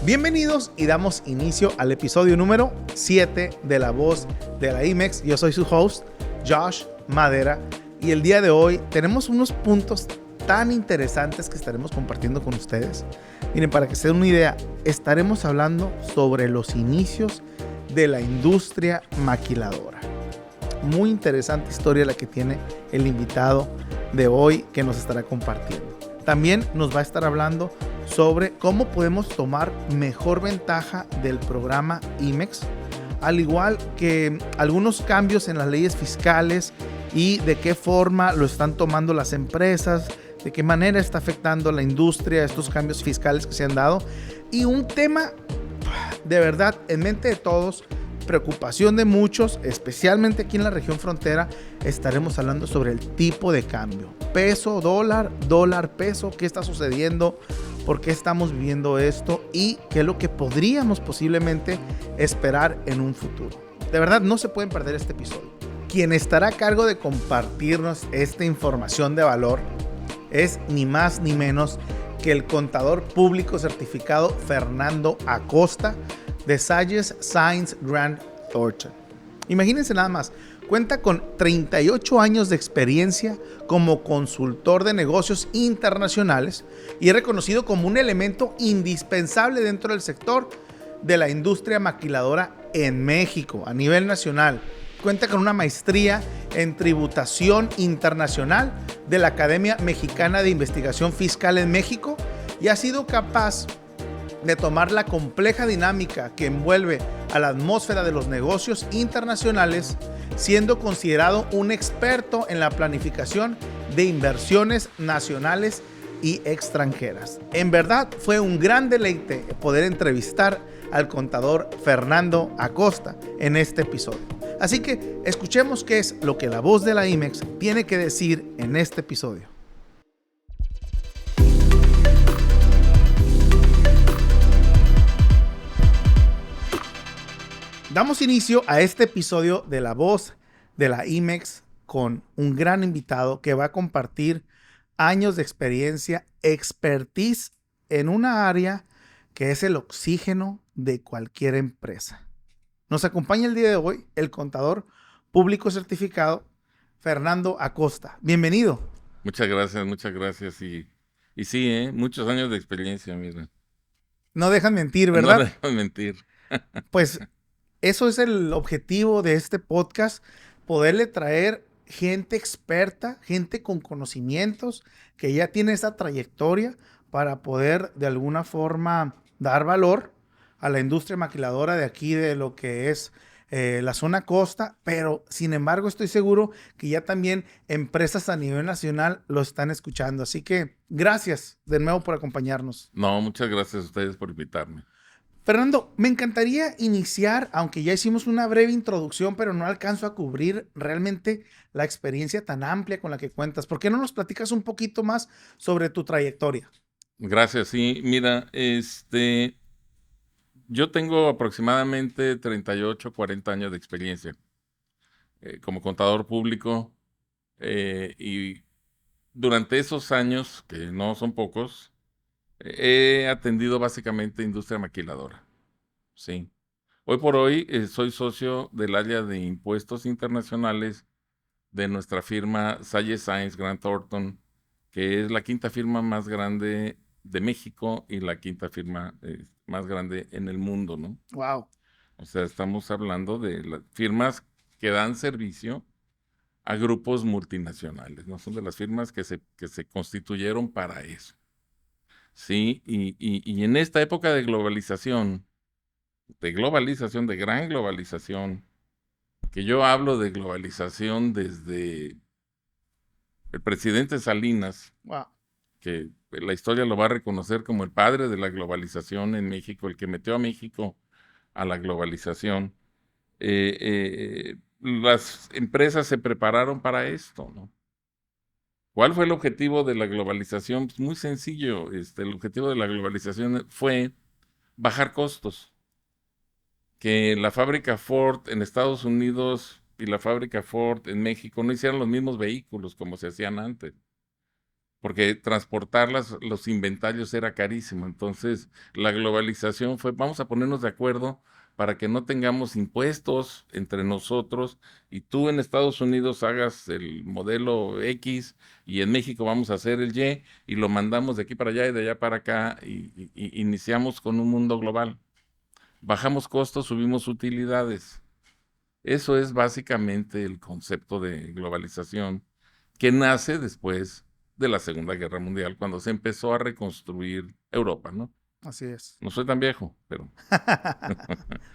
Bienvenidos y damos inicio al episodio número 7 de La Voz de la IMEX. Yo soy su host, Josh Madera, y el día de hoy tenemos unos puntos tan interesantes que estaremos compartiendo con ustedes. Miren, para que se den una idea, estaremos hablando sobre los inicios de la industria maquiladora. Muy interesante historia la que tiene el invitado de hoy que nos estará compartiendo. También nos va a estar hablando sobre cómo podemos tomar mejor ventaja del programa IMEX, al igual que algunos cambios en las leyes fiscales y de qué forma lo están tomando las empresas, de qué manera está afectando la industria estos cambios fiscales que se han dado. Y un tema de verdad en mente de todos, preocupación de muchos, especialmente aquí en la región frontera, estaremos hablando sobre el tipo de cambio. Peso, dólar, dólar, peso, qué está sucediendo, por qué estamos viviendo esto y qué es lo que podríamos posiblemente esperar en un futuro. De verdad, no se pueden perder este episodio. Quien estará a cargo de compartirnos esta información de valor es ni más ni menos que el contador público certificado Fernando Acosta de Sages Sines Grant Thornton. Imagínense nada más, cuenta con 38 años de experiencia como consultor de negocios internacionales y es reconocido como un elemento indispensable dentro del sector de la industria maquiladora en México a nivel nacional. Cuenta con una maestría en tributación internacional de la Academia Mexicana de Investigación Fiscal en México y ha sido capaz de tomar la compleja dinámica que envuelve a la atmósfera de los negocios internacionales, siendo considerado un experto en la planificación de inversiones nacionales y extranjeras. En verdad, fue un gran deleite poder entrevistar al contador Fernando Acosta en este episodio. Así que escuchemos qué es lo que la voz de la IMEX tiene que decir en este episodio. Damos inicio a este episodio de La Voz de la IMEX con un gran invitado que va a compartir años de experiencia, expertise en una área que es el oxígeno de cualquier empresa. Nos acompaña el día de hoy el contador público certificado Fernando Acosta. Bienvenido. Muchas gracias. Y sí, muchos años de experiencia, mira. No dejan mentir, ¿verdad? No dejan mentir. Pues eso es el objetivo de este podcast, poderle traer gente experta, gente con conocimientos, que ya tiene esa trayectoria para poder de alguna forma dar valor a la industria maquiladora de aquí, de lo que es la zona costa, pero sin embargo estoy seguro que ya también empresas a nivel nacional lo están escuchando. Así que gracias de nuevo por acompañarnos. No, muchas gracias a ustedes por invitarme. Fernando, me encantaría iniciar, aunque ya hicimos una breve introducción, pero no alcanzo a cubrir realmente la experiencia tan amplia con la que cuentas. ¿Por qué no nos platicas un poquito más sobre tu trayectoria? Gracias, sí. Mira, yo tengo aproximadamente 38, 40 años de experiencia como contador público y durante esos años, que no son pocos, he atendido básicamente industria maquiladora. Sí. Hoy por hoy soy socio del área de impuestos internacionales de nuestra firma Sages Sines Grant Thornton, que es la quinta firma más grande de México y la quinta firma más grande en el mundo, ¿no? Wow. O sea, estamos hablando de las firmas que dan servicio a grupos multinacionales, ¿no? Son de las firmas que se constituyeron para eso. Sí, y en esta época de globalización, de gran globalización, que yo hablo de globalización desde el presidente Salinas, Wow. que la historia lo va a reconocer como el padre de la globalización en México, el que metió a México a la globalización. Las empresas se prepararon para esto, ¿no? ¿Cuál fue el objetivo de la globalización? Pues muy sencillo. El objetivo de la globalización fue bajar costos. Que la fábrica Ford en Estados Unidos y la fábrica Ford en México no hicieran los mismos vehículos como se hacían antes. porque transportar los inventarios era carísimo. Entonces, la globalización fue, vamos a ponernos de acuerdo para que no tengamos impuestos entre nosotros y tú en Estados Unidos hagas el modelo X y en México vamos a hacer el Y y lo mandamos de aquí para allá y de allá para acá y iniciamos con un mundo global. Bajamos costos, subimos utilidades. Eso es básicamente el concepto de globalización que nace después de la Segunda Guerra Mundial, cuando se empezó a reconstruir Europa, ¿no? Así es. No soy tan viejo, pero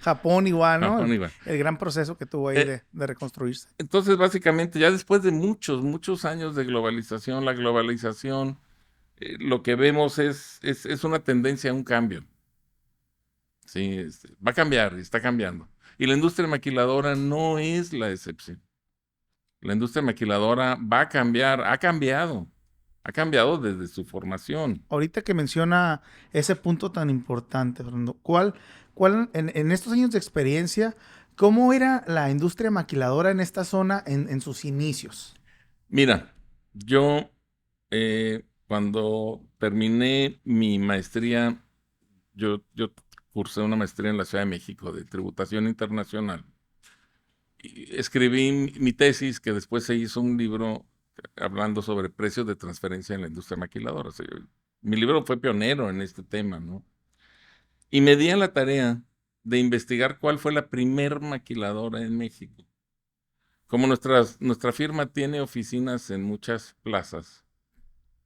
Japón igual, ¿no? Japón igual. El gran proceso que tuvo ahí de reconstruirse. Entonces, básicamente, ya después de muchos, muchos años de globalización, la globalización, lo que vemos es una tendencia a un cambio. Sí, va a cambiar y está cambiando. Y la industria maquiladora no es la excepción. La industria maquiladora va a cambiar, ha cambiado desde su formación. Ahorita que menciona ese punto tan importante, Fernando, ¿cuál en estos años de experiencia, cómo era la industria maquiladora en esta zona en sus inicios? Mira, yo cuando terminé mi maestría, yo cursé una maestría en la Ciudad de México de tributación internacional. Y escribí mi tesis, que después se hizo un libro hablando sobre precios de transferencia en la industria maquiladora. O sea, mi libro fue pionero en este tema, ¿no? Y me di a la tarea de investigar cuál fue la primer maquiladora en México. Como nuestra firma tiene oficinas en muchas plazas,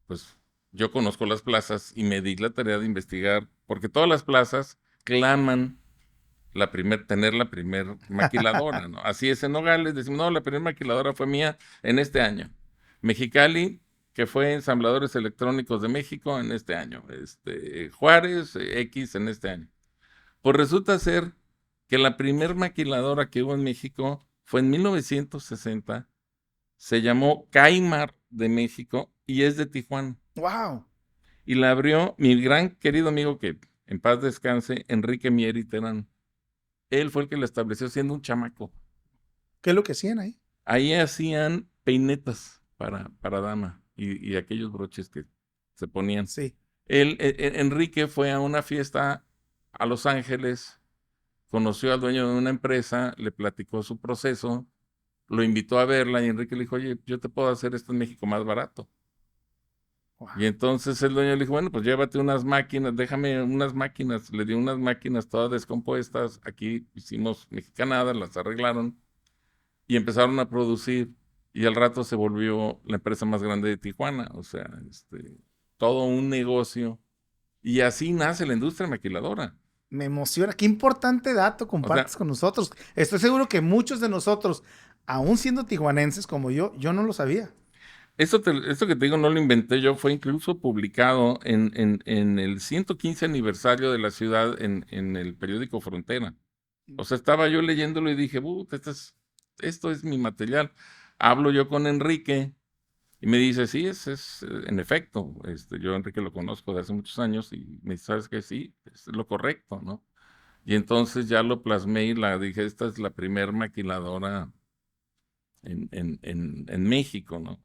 pues yo conozco las plazas y me di la tarea de investigar, porque todas las plazas claman tener la primer maquiladora, ¿no? Así es en Nogales, decimos, no, la primera maquiladora fue mía en este año. Mexicali, que fue Ensambladores Electrónicos de México en este año. Juárez, X en este año. Pues resulta ser que la primer maquiladora que hubo en México fue en 1960, se llamó Caimar de México y es de Tijuana. ¡Wow! Y la abrió mi gran querido amigo, que en paz descanse, Enrique Mieri Terán. Él fue el que la estableció siendo un chamaco. ¿Qué es lo que hacían ahí? Ahí hacían peinetas para dama y aquellos broches que se ponían. Sí. Enrique fue a una fiesta a Los Ángeles, conoció al dueño de una empresa, le platicó su proceso, lo invitó a verla y Enrique le dijo, oye, yo te puedo hacer esto en México más barato. Wow. Y entonces el dueño le dijo, bueno, pues llévate unas máquinas, déjame unas máquinas. Le dio unas máquinas todas descompuestas. Aquí hicimos mexicanadas, las arreglaron y empezaron a producir. Y al rato se volvió la empresa más grande de Tijuana. O sea, todo un negocio. Y así nace la industria maquiladora. Me emociona. Qué importante dato O compartes sea, con nosotros. Estoy seguro que muchos de nosotros, aún siendo tijuanenses como yo no lo sabía. esto que te digo no lo inventé yo, fue incluso publicado en el 115 aniversario de la ciudad en el periódico Frontera. O sea, estaba yo leyéndolo y dije, esto es mi material. Hablo yo con Enrique y me dice, sí, en efecto, yo a Enrique lo conozco de hace muchos años y me dice, ¿sabes qué? Sí, es lo correcto, ¿no? Y entonces ya lo plasmé y dije, esta es la primer maquiladora en México, ¿no?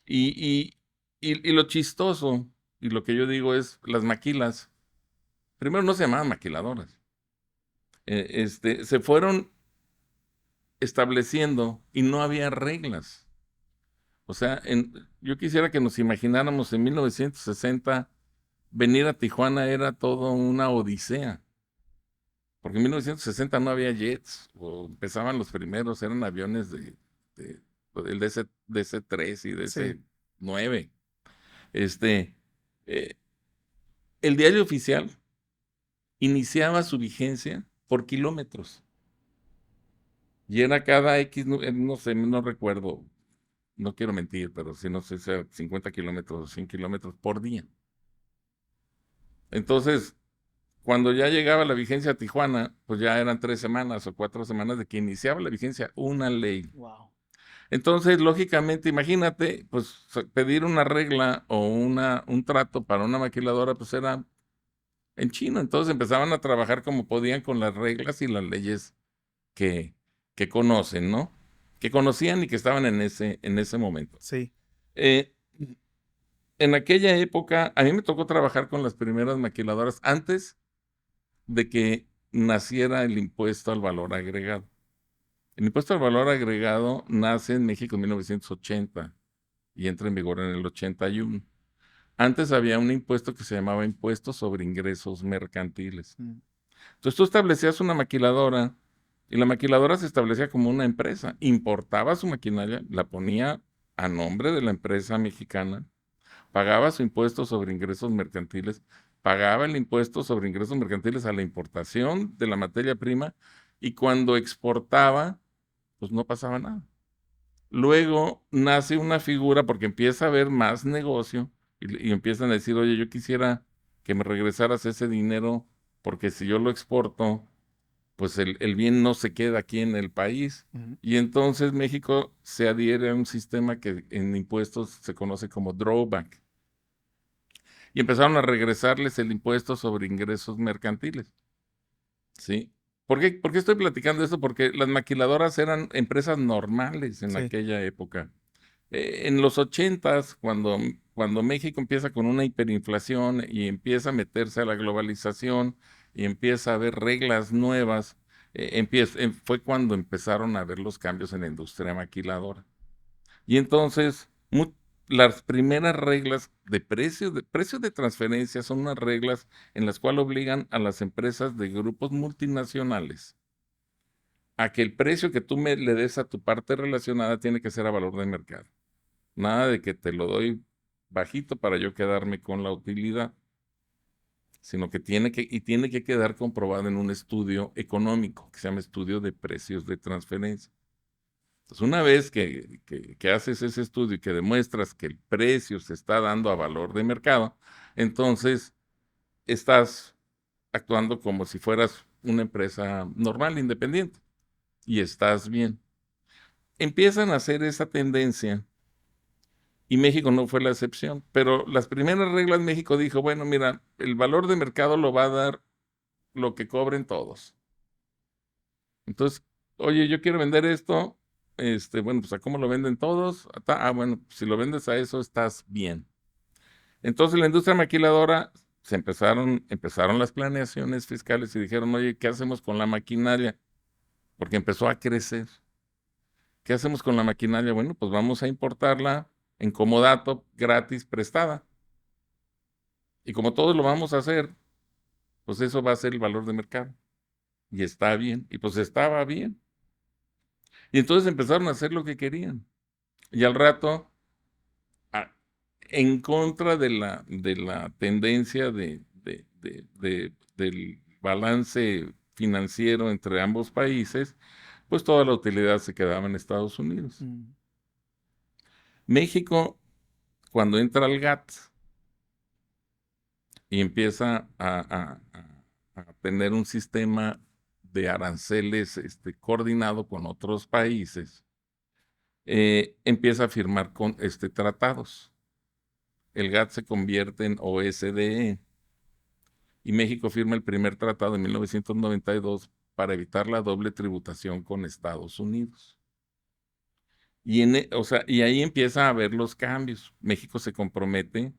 Y, y lo chistoso, y lo que yo digo es, las maquilas, primero no se llamaban maquiladoras. Se fueron estableciendo y no había reglas. O sea, yo quisiera que nos imagináramos en 1960, venir a Tijuana era todo una odisea. Porque en 1960 no había jets, o empezaban los primeros, eran aviones el DC-3 y Sí. DC-9. Eh, el diario oficial iniciaba su vigencia por kilómetros. Y era cada X, no sé, no recuerdo, no quiero mentir, pero si no sé, sea 50 kilómetros o 100 kilómetros por día. Entonces, cuando ya llegaba la vigencia a Tijuana, pues ya eran 3 semanas o 4 semanas de que iniciaba la vigencia una ley. Wow. Entonces, lógicamente, imagínate, pues pedir una regla o un trato para una maquiladora, pues era en chino. Entonces empezaban a trabajar como podían con las reglas y las leyes que, que conocen, ¿no? Que conocían y que estaban en ese momento. Sí. Eh, en aquella época, a mí me tocó trabajar con las primeras maquiladoras antes de que naciera el impuesto al valor agregado. El impuesto al valor agregado nace en México en 1980 y entra en vigor en el 81. Antes había un impuesto que se llamaba Impuesto sobre Ingresos Mercantiles. Mm. Entonces tú establecías una maquiladora y la maquiladora se establecía como una empresa. Importaba su maquinaria, la ponía a nombre de la empresa mexicana, pagaba su impuesto sobre ingresos mercantiles, pagaba el impuesto sobre ingresos mercantiles a la importación de la materia prima y cuando exportaba, pues no pasaba nada. Luego nace una figura porque empieza a haber más negocio y empiezan a decir, oye, yo quisiera que me regresaras ese dinero porque si yo lo exporto, pues el bien no se queda aquí en el país. Ujú. Y entonces México se adhiere a un sistema que en impuestos se conoce como drawback. Y empezaron a regresarles el impuesto sobre ingresos mercantiles. ¿Sí? ¿Por qué estoy platicando esto? Porque las maquiladoras eran empresas normales en Sí. aquella época. En los ochentas, cuando México empieza con una hiperinflación y empieza a meterse a la globalización y empieza a haber reglas nuevas, fue cuando empezaron a ver los cambios en la industria maquiladora. Y entonces, las primeras reglas precios de transferencia son unas reglas en las cuales obligan a las empresas de grupos multinacionales a que el precio que tú le des a tu parte relacionada tiene que ser a valor de mercado. Nada de que te lo doy bajito para yo quedarme con la utilidad, sino que tiene que quedar comprobado en un estudio económico que se llama estudio de precios de transferencia. Entonces, una vez que haces ese estudio y que demuestras que el precio se está dando a valor de mercado, entonces estás actuando como si fueras una empresa normal, independiente, y estás bien. Empiezan a hacer esa tendencia y México no fue la excepción, pero las primeras reglas México dijo, bueno, mira, el valor de mercado lo va a dar lo que cobren todos. Entonces, oye, yo quiero vender esto, bueno, pues ¿a cómo lo venden todos? Bueno, si lo vendes a eso, estás bien. Entonces, la industria maquiladora, empezaron las planeaciones fiscales y dijeron, oye, ¿qué hacemos con la maquinaria? Porque empezó a crecer. ¿Qué hacemos con la maquinaria? Bueno, pues vamos a importarla en comodato, gratis, prestada. Y como todos lo vamos a hacer, pues eso va a ser el valor de mercado. Y está bien. Y pues estaba bien. Y entonces empezaron a hacer lo que querían. Y al rato, a- en contra de la tendencia del balance financiero entre ambos países, pues toda la utilidad se quedaba en Estados Unidos. Mm. México, cuando entra al GATT y empieza a tener un sistema de aranceles coordinado con otros países, empieza a firmar tratados. El GATT se convierte en OSDE y México firma el primer tratado en 1992 para evitar la doble tributación con Estados Unidos. O sea, y ahí empieza a haber los cambios. México se compromete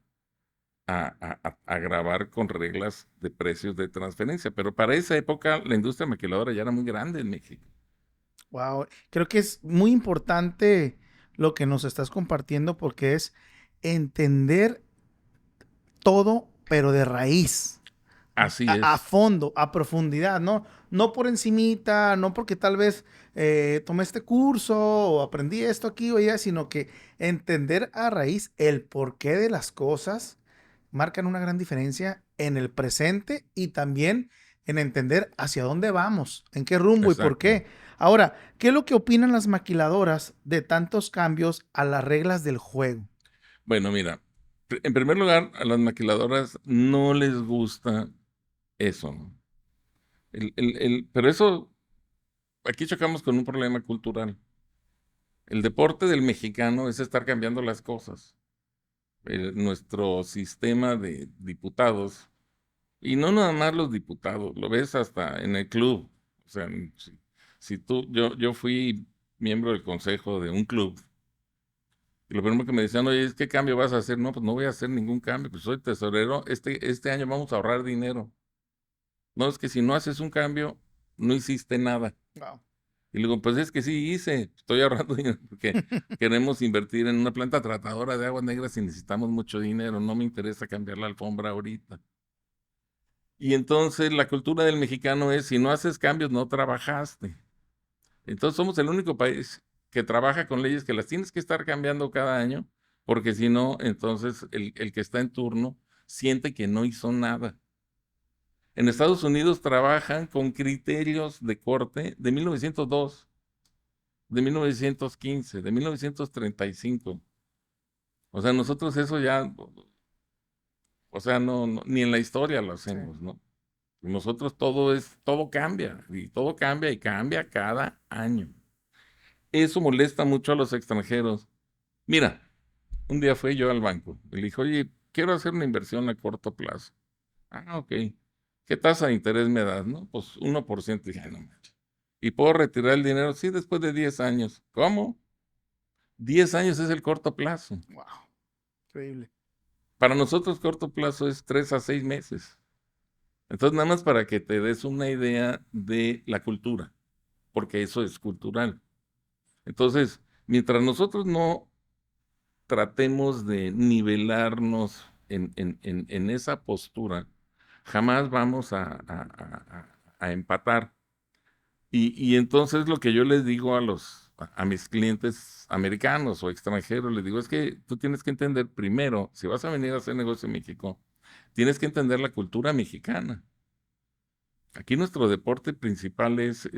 a grabar con reglas de precios de transferencia, pero para esa época la industria maquiladora ya era muy grande en México. Wow, creo que es muy importante lo que nos estás compartiendo porque es entender todo, pero de raíz, Así a es, fondo, a profundidad, ¿no? No por encimita, no porque tal vez tomé este curso o aprendí esto aquí o allá, sino que entender a raíz el porqué de las cosas marcan una gran diferencia en el presente y también en entender hacia dónde vamos, en qué rumbo y por exacto. qué. Ahora, ¿qué es lo que opinan las maquiladoras de tantos cambios a las reglas del juego? Bueno, mira, en primer lugar, a las maquiladoras no les gusta eso, ¿no? Pero eso, aquí chocamos con un problema cultural. El deporte del mexicano es estar cambiando las cosas. Nuestro sistema de diputados, y no nada más los diputados, lo ves hasta en el club. O sea, si yo fui miembro del consejo de un club Y lo primero que me decían, oye, ¿qué cambio vas a hacer? No, pues no voy a hacer ningún cambio, pues soy tesorero, este año vamos a ahorrar dinero. No, es que si no haces un cambio, no hiciste nada. Wow. Y le digo, pues es que sí hice, estoy ahorrando dinero porque queremos invertir en una planta tratadora de aguas negras y necesitamos mucho dinero, no me interesa cambiar la alfombra ahorita. Y entonces la cultura del mexicano es, si no haces cambios, no trabajaste. Entonces somos el único país que trabaja con leyes que las tienes que estar cambiando cada año, porque si no, entonces el que está en turno siente que no hizo nada. En Estados Unidos trabajan con criterios de corte de 1902, de 1915, de 1935. O sea, nosotros eso ya, o sea, ni en la historia lo Sí. hacemos, ¿no? Nosotros todo cambia, y cambia cada año. Eso molesta mucho a los extranjeros. Mira, un día fui yo al banco y le dije, oye, quiero hacer una inversión a corto plazo. Ah, ok. ¿Qué tasa de interés me das? No, pues 1%. Dije, "Ay, no manches. ¿Y puedo retirar el dinero? Sí, después de 10 años. ¿Cómo? 10 años es el corto plazo. Wow. Increíble. Para nosotros corto plazo es 3 a 6 meses. Entonces, nada más para que te des una idea de la cultura, porque eso es cultural. Entonces, mientras nosotros no tratemos de nivelarnos en esa postura, jamás vamos a empatar. Y entonces lo que yo les digo a mis clientes americanos o extranjeros, les digo, es que tú tienes que entender primero, si vas a venir a hacer negocio en México, tienes que entender la cultura mexicana. Aquí nuestro deporte principal es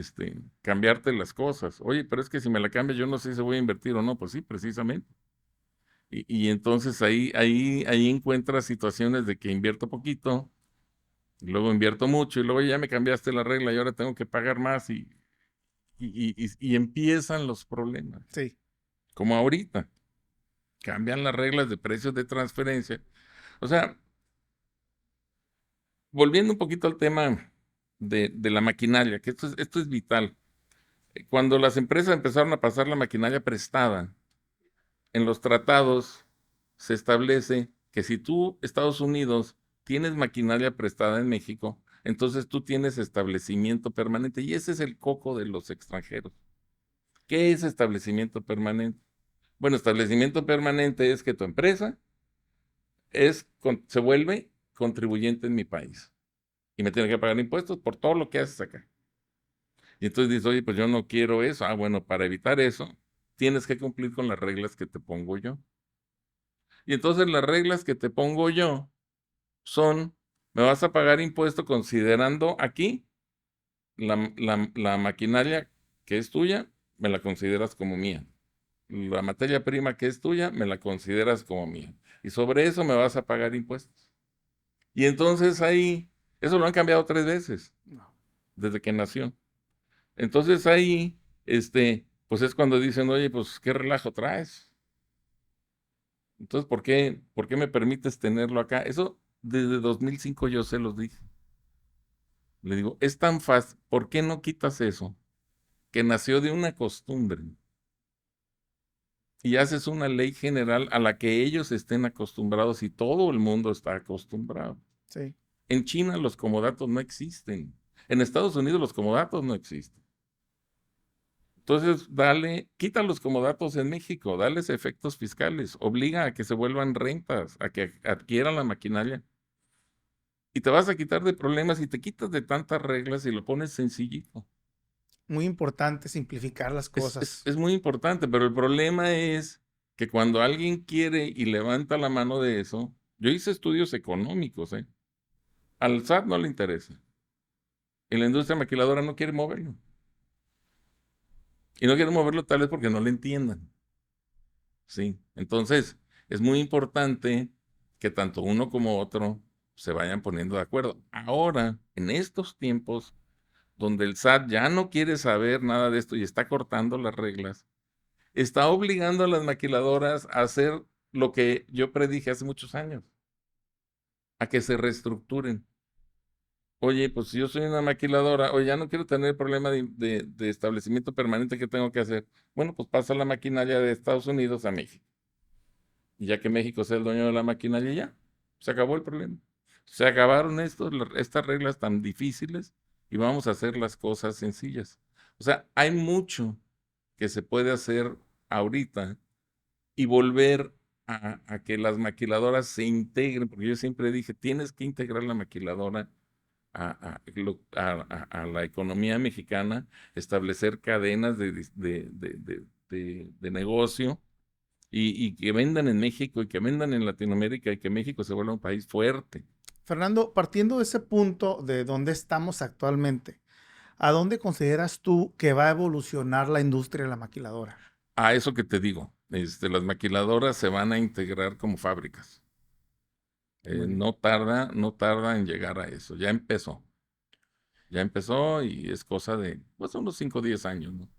cambiarte las cosas. Oye, pero es que si me la cambias, yo no sé si voy a invertir o no. Pues sí, precisamente. Y entonces ahí encuentras situaciones de que invierto poquito, y luego invierto mucho, y luego ya me cambiaste la regla y ahora tengo que pagar más y empiezan los problemas. Sí. Como ahorita, cambian las reglas de precios de transferencia. O sea, volviendo un poquito al tema de la maquinaria, que esto es vital. Cuando las empresas empezaron a pasar la maquinaria prestada, en los tratados se establece que si tú, Estados Unidos, tienes maquinaria prestada en México, entonces tú tienes establecimiento permanente. Y ese es el coco de los extranjeros. ¿Qué es establecimiento permanente? Bueno, establecimiento permanente es que tu empresa se vuelve contribuyente en mi país y me tiene que pagar impuestos por todo lo que haces acá. Y entonces dices, oye, pues yo no quiero eso. Ah, bueno, para evitar eso, tienes que cumplir con las reglas que te pongo yo. Y entonces las reglas que te pongo yo son, me vas a pagar impuesto considerando aquí la maquinaria que es tuya, me la consideras como mía. La materia prima que es tuya, me la consideras como mía. Y sobre eso me vas a pagar impuestos. Y entonces ahí, eso lo han cambiado 3 veces No. desde que nació. Entonces ahí, pues es cuando dicen, oye, pues qué relajo traes. Entonces, ¿por qué me permites tenerlo acá? Eso desde 2005 yo se los dije. Le digo, es tan fácil, ¿por qué no quitas eso? Que nació de una costumbre y haces una ley general a la que ellos estén acostumbrados y todo el mundo está acostumbrado. Sí. En China los comodatos no existen. En Estados Unidos los comodatos no existen. Entonces, quita los comodatos en México, dales efectos fiscales, obliga a que se vuelvan rentas, a que adquieran la maquinaria. Y te vas a quitar de problemas y te quitas de tantas reglas y lo pones sencillito. Muy importante simplificar las cosas. Es muy importante, pero el problema es que cuando alguien quiere y levanta la mano de eso, yo hice estudios económicos, ¿eh? Al SAT no le interesa. Y la industria maquiladora no quiere moverlo. Y no quiere moverlo tal vez porque no le entiendan. Sí. Entonces, es muy importante que tanto uno como otro se vayan poniendo de acuerdo. Ahora, en estos tiempos, donde el SAT ya no quiere saber nada de esto y está cortando las reglas, está obligando a las maquiladoras a hacer lo que yo predije hace muchos años, a que se reestructuren. Oye, pues si yo soy una maquiladora, oye, ya no quiero tener el problema de establecimiento permanente que tengo que hacer. Bueno, pues pasa la maquinaria de Estados Unidos a México. y ya que México sea el dueño de la maquinaria, ya, se acabó el problema. Se acabaron estas reglas tan difíciles y vamos a hacer las cosas sencillas. O sea, hay mucho que se puede hacer ahorita y volver a que las maquiladoras se integren, porque yo siempre dije, tienes que integrar la maquiladora a la economía mexicana, establecer cadenas de negocio y que vendan en México y que vendan en Latinoamérica y que México se vuelva un país fuerte. Fernando, partiendo de ese punto de donde estamos actualmente, ¿a dónde consideras tú que va a evolucionar la industria de la maquiladora? A eso que te digo, las maquiladoras se van a integrar como fábricas. Muy bien. No tarda en llegar a eso. Ya empezó y es cosa de pues, unos 5 o 10 años, ¿no?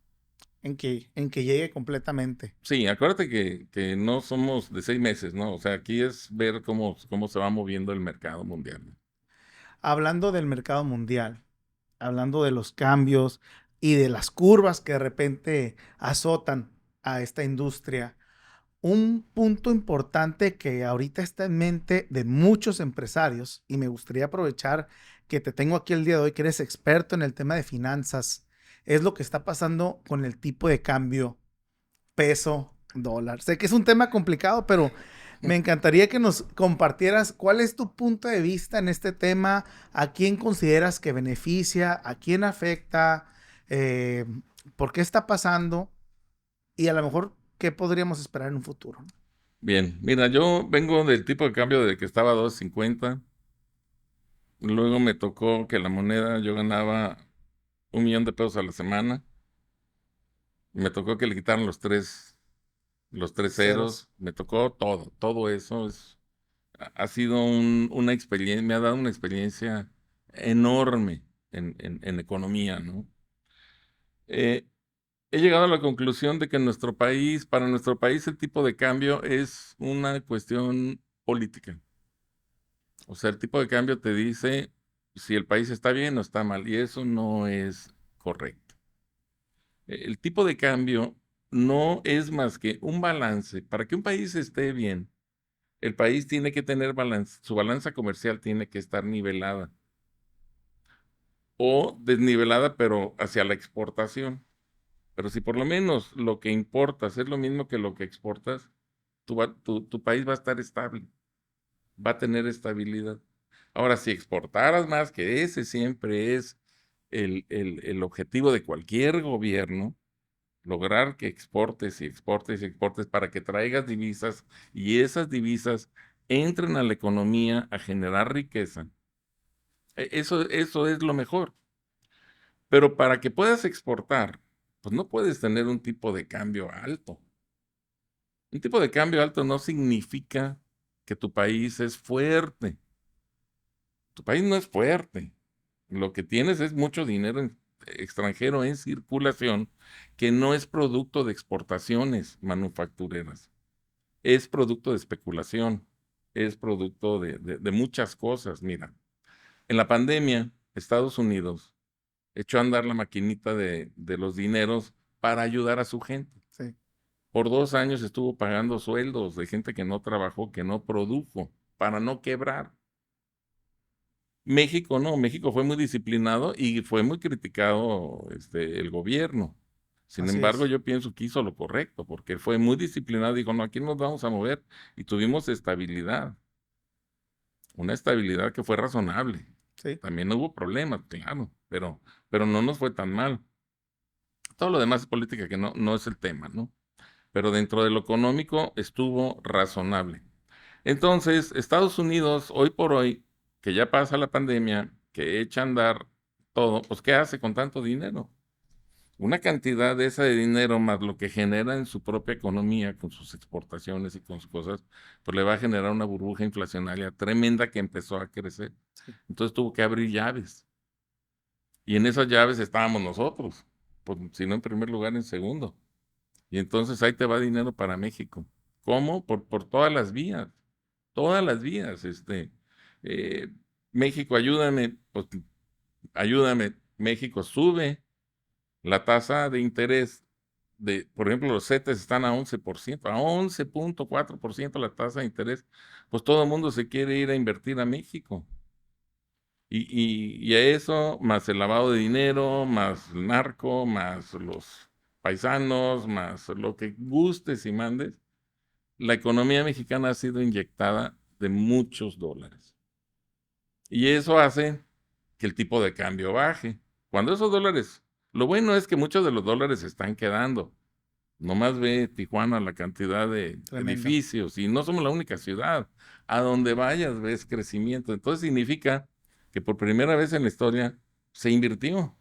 En que llegue completamente. Sí, acuérdate que no somos de 6 meses, ¿no? O sea, aquí es ver cómo se va moviendo el mercado mundial, ¿no? Hablando del mercado mundial, hablando de los cambios y de las curvas que de repente azotan a esta industria, un punto importante que ahorita está en mente de muchos empresarios, y me gustaría aprovechar que te tengo aquí el día de hoy, que eres experto en el tema de finanzas, es lo que está pasando con el tipo de cambio peso dólar. Sé que es un tema complicado, pero me encantaría que nos compartieras cuál es tu punto de vista en este tema, a quién consideras que beneficia, a quién afecta, eh, por qué está pasando y a lo mejor qué podríamos esperar en un futuro, ¿no? Bien, mira, yo vengo del tipo de cambio de que estaba a 2.50. Luego me tocó que la moneda yo ganaba 1 millón de pesos a la semana. Me tocó que le quitaran los tres Ceros. ceros. Me tocó todo eso. Ha sido una experiencia, me ha dado una experiencia enorme en economía, ¿no? Eh, He llegado a la conclusión de que para nuestro país el tipo de cambio es una cuestión política. O sea, el tipo de cambio te dice si el país está bien o está mal, y eso no es correcto. El tipo de cambio no es más que un balance. Para que un país esté bien, el país tiene que tener balance, su balanza comercial tiene que estar nivelada o desnivelada, pero hacia la exportación. Pero si por lo menos lo que importas es lo mismo que lo que exportas, tu país va a estar estable, va a tener estabilidad. Ahora, si exportaras más, que ese siempre es el objetivo de cualquier gobierno, lograr que exportes y exportes y exportes para que traigas divisas y esas divisas entren a la economía a generar riqueza. Eso es lo mejor. Pero para que puedas exportar, pues no puedes tener un tipo de cambio alto. Un tipo de cambio alto no significa que tu país es fuerte. Tu país no es fuerte. Lo que tienes es mucho dinero extranjero en circulación que no es producto de exportaciones manufactureras. Es producto de especulación. Es producto de muchas cosas. Mira, en la pandemia, Estados Unidos echó a andar la maquinita de los dineros para ayudar a su gente. Sí, Por 2 años estuvo pagando sueldos de gente que no trabajó, que no produjo, para no quebrar. México no, México fue muy disciplinado y fue muy criticado el gobierno. Sin así embargo, es. yo pienso que hizo lo correcto, porque fue muy disciplinado, dijo, no, aquí nos vamos a mover y tuvimos estabilidad, una estabilidad que fue razonable. Sí, También hubo problemas, claro, pero no nos fue tan mal. Todo lo demás es política, que no es el tema, ¿no? Pero dentro de lo económico estuvo razonable. Entonces, Estados Unidos, hoy por hoy, que ya pasa la pandemia, que echa a andar todo, pues ¿qué hace con tanto dinero? Una cantidad de esa de dinero más lo que genera en su propia economía con sus exportaciones y con sus cosas, pues le va a generar una burbuja inflacionaria tremenda que empezó a crecer. sí. Entonces tuvo que abrir llaves. Y en esas llaves estábamos nosotros, pues, si no en primer lugar, en segundo. Y entonces ahí te va dinero para México. ¿Cómo? Por todas las vías, todas las vías. Eh, México, ayúdame, pues ayúdame. México sube la tasa de interés por ejemplo, los CETES están a 11%, a 11.4% la tasa de interés, pues todo el mundo se quiere ir a invertir a México. Y a eso, más el lavado de dinero, más el narco, más los paisanos, más lo que gustes y mandes, la economía mexicana ha sido inyectada de muchos dólares. Y eso hace que el tipo de cambio baje. Cuando esos dólares, lo bueno es que muchos de los dólares se están quedando. Nomás ve Tijuana la cantidad de Tremendo. edificios y no somos la única ciudad. A donde vayas ves crecimiento. Entonces significa que por primera vez en la historia se invirtió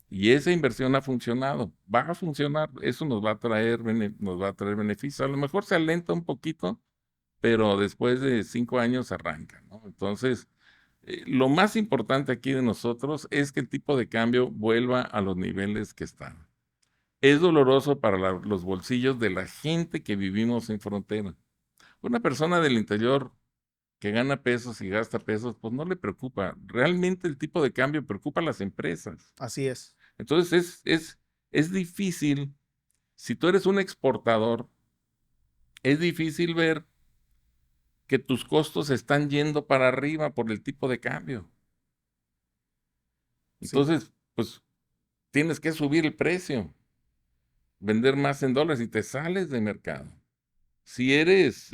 y esa inversión ha funcionado. Va a funcionar. Eso nos va a traer, nos va a traer beneficios. A lo mejor se alenta un poquito, pero después de 5 años arranca, ¿no? Entonces, lo más importante aquí de nosotros es que el tipo de cambio vuelva a los niveles que están. Es doloroso para los bolsillos de la gente que vivimos en frontera. Una persona del interior que gana pesos y gasta pesos, pues no le preocupa. Realmente el tipo de cambio preocupa a las empresas. Así es. Entonces es difícil, si tú eres un exportador, es difícil ver que tus costos están yendo para arriba por el tipo de cambio. Sí. Entonces, pues tienes que subir el precio, vender más en dólares y te sales de mercado. Si eres,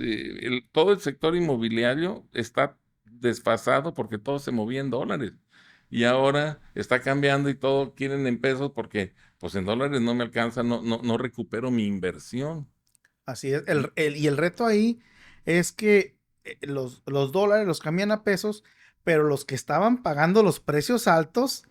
todo el sector inmobiliario está desfasado porque todo se movía en dólares. Y ahora está cambiando y todo quieren en pesos porque pues en dólares no me alcanza, no recupero mi inversión. Así es. Y Y el reto ahí es que los dólares los cambian a pesos, pero los que estaban pagando los precios altos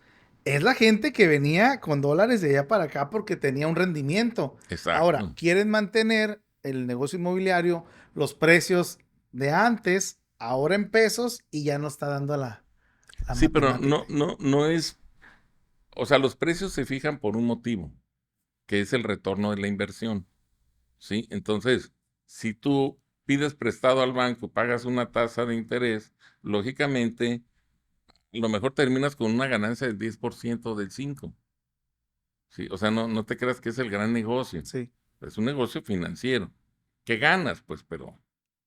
es la gente que venía con dólares de allá para acá porque tenía un rendimiento. Ahora, exacto. quieren mantener el negocio inmobiliario, los precios de antes, ahora en pesos, y ya no está dando la Sí, pero no, matemática. no, no es, o sea, los precios se fijan por un motivo, que es el retorno de la inversión. ¿Sí? Entonces, si tú pides prestado al banco, pagas una tasa de interés, lógicamente, lo mejor terminas con una ganancia del 10% del 5%. ¿Sí? O sea, no te creas que es el gran negocio. Sí, Es un negocio financiero. Que ganas, pues, pero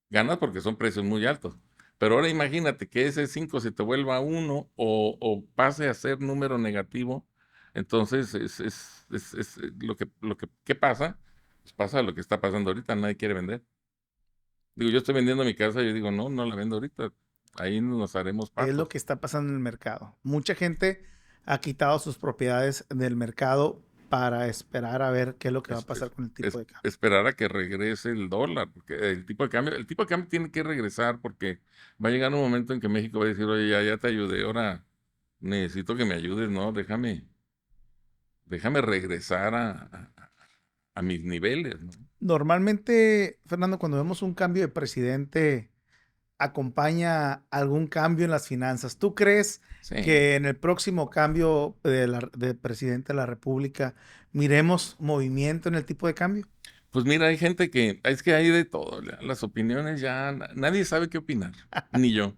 ganas porque son precios muy altos. Pero ahora imagínate que ese 5 se te vuelva 1 o pase a ser número negativo. Entonces, ¿qué pasa? Pues pasa lo que está pasando ahorita, nadie quiere vender. Digo, yo estoy vendiendo mi casa y yo digo, no la vendo ahorita. Ahí nos haremos es lo patos. que está pasando en el mercado. Mucha gente ha quitado sus propiedades del mercado para esperar a ver qué es lo que va a Es, pasar es- con el tipo es de cambio. esperar a que regrese el dólar, porque el tipo de cambio tiene que regresar porque va a llegar un momento en que México va a decir, oye, ya te ayudé, ahora necesito que me ayudes, ¿no? Déjame regresar a mis niveles, ¿no? Normalmente, Fernando, cuando vemos un cambio de presidente, acompaña algún cambio en las finanzas. ¿Tú crees Sí. que en el próximo cambio de presidente de la República miremos movimiento en el tipo de cambio? Pues mira, hay gente es que hay de todo, las opiniones ya, nadie sabe qué opinar, ni yo.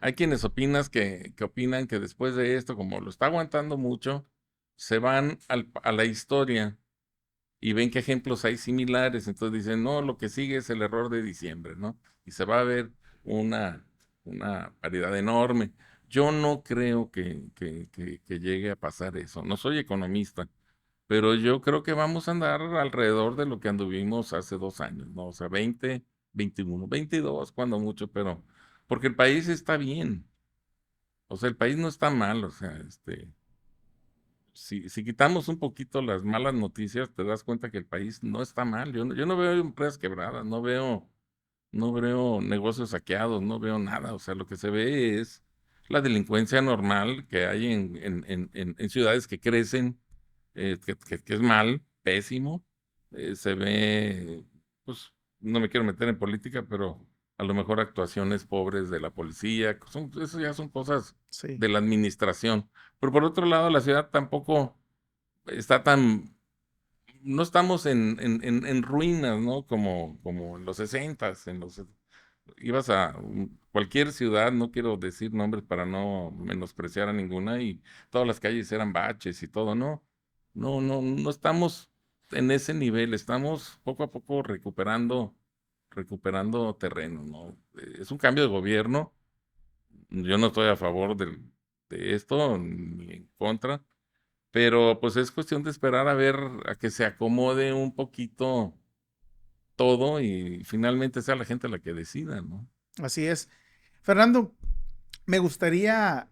Hay quienes que opinan que después de esto, como lo está aguantando mucho, se van a la historia y ven qué ejemplos hay similares, entonces dicen, no, lo que sigue es el error de diciembre, ¿no? Y se va a ver una, una paridad enorme. Yo no creo que llegue a pasar eso, no soy economista, pero yo creo que vamos a andar alrededor de lo que anduvimos hace 2 años, ¿no? O sea, 20, 21, 22, cuando mucho, pero porque el país está bien. O sea, el país no está mal. O sea, si quitamos un poquito las malas noticias, te das cuenta que el país no está mal. Yo no veo empresas quebradas, no veo negocios saqueados, no veo nada. O sea, lo que se ve es la delincuencia normal que hay en ciudades que crecen, que es mal, pésimo. Se ve, pues, no me quiero meter en política, pero a lo mejor actuaciones pobres de la policía, eso ya son cosas Sí. de la administración. Pero por otro lado, la ciudad tampoco está no estamos en ruinas, ¿no? Como en los 60s, ibas a cualquier ciudad, no quiero decir nombres para no menospreciar a ninguna, y todas las calles eran baches y todo, ¿no? No estamos en ese nivel, estamos poco a poco recuperando terreno, ¿no? Es un cambio de gobierno. Yo no estoy a favor de esto ni en contra, pero pues es cuestión de esperar a ver a que se acomode un poquito todo y finalmente sea la gente la que decida, ¿no? Así es. Fernando, me gustaría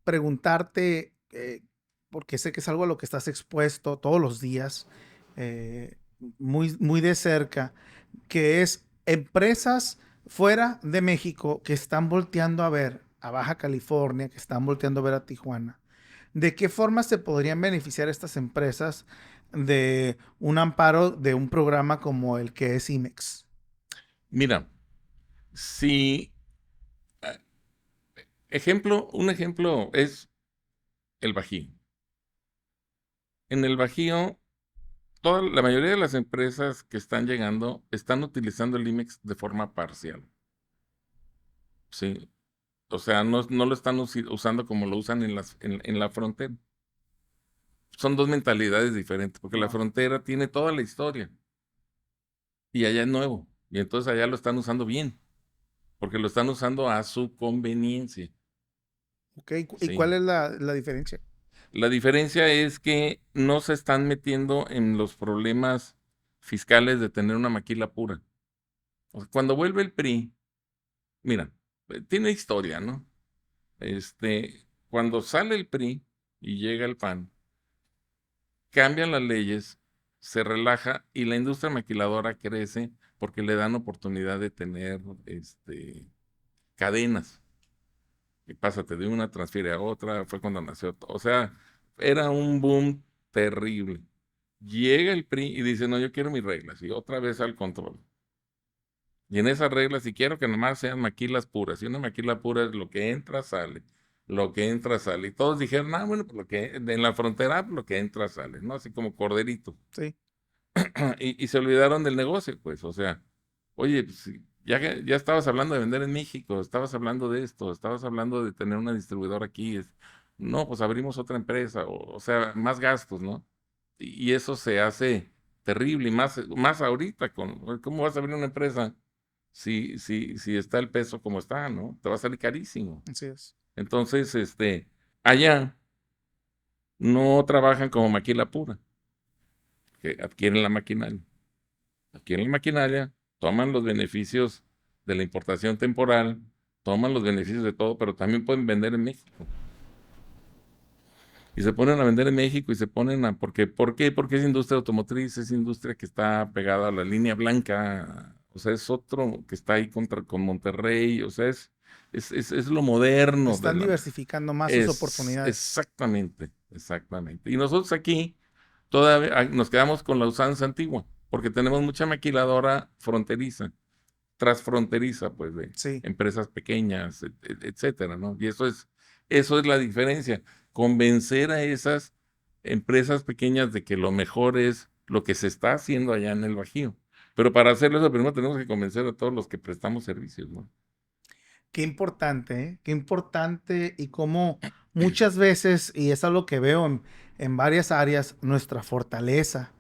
preguntarte, porque sé que es algo a lo que estás expuesto todos los días, muy, muy de cerca, que es empresas fuera de México que están volteando a ver a Baja California, que están volteando a ver a Tijuana. ¿De qué forma se podrían beneficiar estas empresas de un amparo de un programa como el que es IMEX? Mira, si ah, un ejemplo es el Bajío. En el Bajío, la mayoría de las empresas que están llegando están utilizando el IMEX de forma parcial. Sí, o sea, no lo están usando como lo usan en la frontera. Son dos mentalidades diferentes, porque la Wow. frontera tiene toda la historia y allá es nuevo. Y entonces allá lo están usando bien, porque lo están usando a su conveniencia. Ok, ¿y Sí. cuál es la diferencia? La diferencia es que no se están metiendo en los problemas fiscales de tener una maquila pura. O sea, cuando vuelve el PRI, mira, tiene historia, ¿no? Cuando sale el PRI y llega el PAN, cambian las leyes, se relaja y la industria maquiladora crece porque le dan oportunidad de tener cadenas. Y pásate de una, transfiere a otra, fue cuando nació. O sea, era un boom terrible. Llega el PRI y dice, no, yo quiero mis reglas, y otra vez al control. Y en esas reglas, si quiero que nomás sean maquilas puras, y una maquila pura es lo que entra, sale, lo que entra, sale. Y todos dijeron, ah, bueno, pues en la frontera, pues lo que entra, sale, ¿no? Así como corderito. Sí, Y se olvidaron del negocio, pues, o sea, oye, pues, ya estabas hablando de vender en México, estabas hablando de esto, estabas hablando de tener una distribuidora aquí, no, pues abrimos otra empresa, o sea, más gastos, ¿no? Y eso se hace terrible, y más ahorita, ¿cómo vas a abrir una empresa si está el peso como está, ¿no? Te va a salir carísimo. así es. Entonces, allá no trabajan como maquila pura, que adquieren la maquinaria. Adquieren la maquinaria, toman los beneficios de la importación temporal, toman los beneficios de todo, pero también pueden vender en México. Y se ponen a vender en México y se ponen a... ¿Por qué? Porque es industria automotriz, es industria que está pegada a la línea blanca, o sea, es otro que está ahí con Monterrey, o sea, es lo moderno de Están diversificando más sus Es oportunidades. exactamente, exactamente. Y nosotros aquí todavía nos quedamos con la usanza antigua, porque tenemos mucha maquiladora fronteriza, transfronteriza, pues, de Sí. empresas pequeñas, etcétera, ¿no? Y eso es la diferencia, convencer a esas empresas pequeñas de que lo mejor es lo que se está haciendo allá en el Bajío. Pero para hacerlo eso, primero tenemos que convencer a todos los que prestamos servicios, ¿no? Qué importante, ¿eh? Qué importante y cómo muchas veces, y es algo que veo en varias áreas, nuestra fortaleza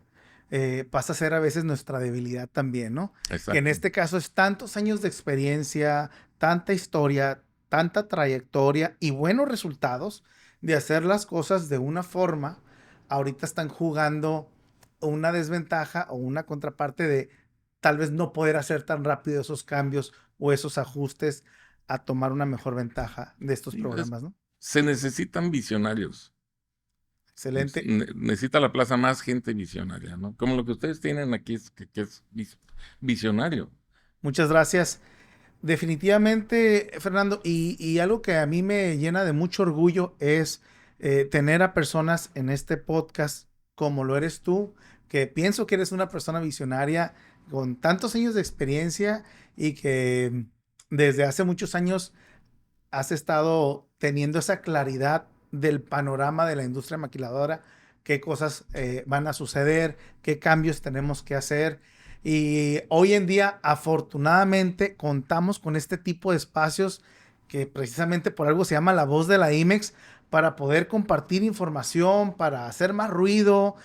pasa a ser a veces nuestra debilidad también, ¿no? Que en Exacto. este caso es tantos años de experiencia, tanta historia, tanta trayectoria y buenos resultados de hacer las cosas de una forma. Ahorita están jugando una desventaja o una contraparte de tal vez no poder hacer tan rápido esos cambios o esos ajustes a tomar una mejor ventaja de estos Sí, programas, ¿no? se necesitan visionarios. Excelente. Necesita la plaza más gente visionaria, ¿no? Como lo que ustedes tienen aquí, que es visionario. Muchas gracias. Definitivamente, Fernando, y algo que a mí me llena de mucho orgullo es tener a personas en este podcast como lo eres tú, que pienso que eres una persona visionaria con tantos años de experiencia y que desde hace muchos años has estado teniendo esa claridad del panorama de la industria maquiladora, qué cosas van a suceder, qué cambios tenemos que hacer. Y hoy en día, afortunadamente, contamos con este tipo de espacios que precisamente por algo se llama La Voz de la IMEX, para poder compartir información, para hacer más ruido,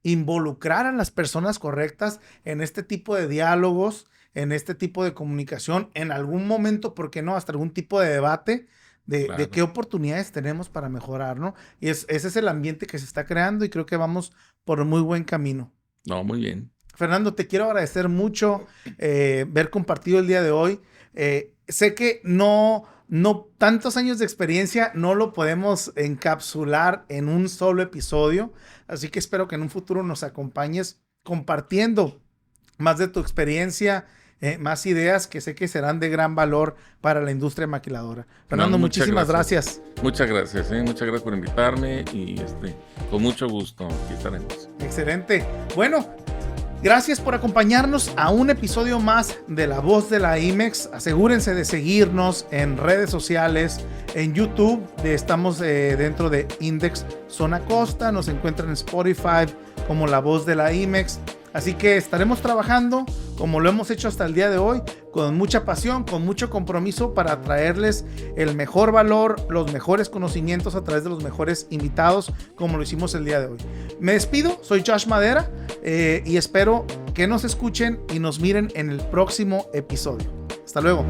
involucrar a las personas correctas en este tipo de diálogos, en este tipo de comunicación, en algún momento, ¿por qué no? Hasta algún tipo de debate de qué oportunidades tenemos para mejorar, ¿no? Y ese es el ambiente que se está creando y creo que vamos por muy buen camino. No, muy bien. Fernando, te quiero agradecer mucho ver compartido el día de hoy. Sé que no tantos años de experiencia no lo podemos encapsular en un solo episodio, así que espero que en un futuro nos acompañes compartiendo más de tu experiencia, más ideas que sé que serán de gran valor para la industria maquiladora. Fernando, muchísimas gracias. Muchas gracias, muchas gracias por invitarme y con mucho gusto aquí estaremos. Excelente. Bueno, gracias por acompañarnos a un episodio más de La Voz de la IMEX. Asegúrense de seguirnos en redes sociales, en YouTube. Estamos dentro de Index Zona Costa. Nos encuentran en Spotify como La Voz de la IMEX. Así que estaremos trabajando, como lo hemos hecho hasta el día de hoy, con mucha pasión, con mucho compromiso para traerles el mejor valor, los mejores conocimientos a través de los mejores invitados, como lo hicimos el día de hoy. Me despido, soy Josh Madera y espero que nos escuchen y nos miren en el próximo episodio. Hasta luego.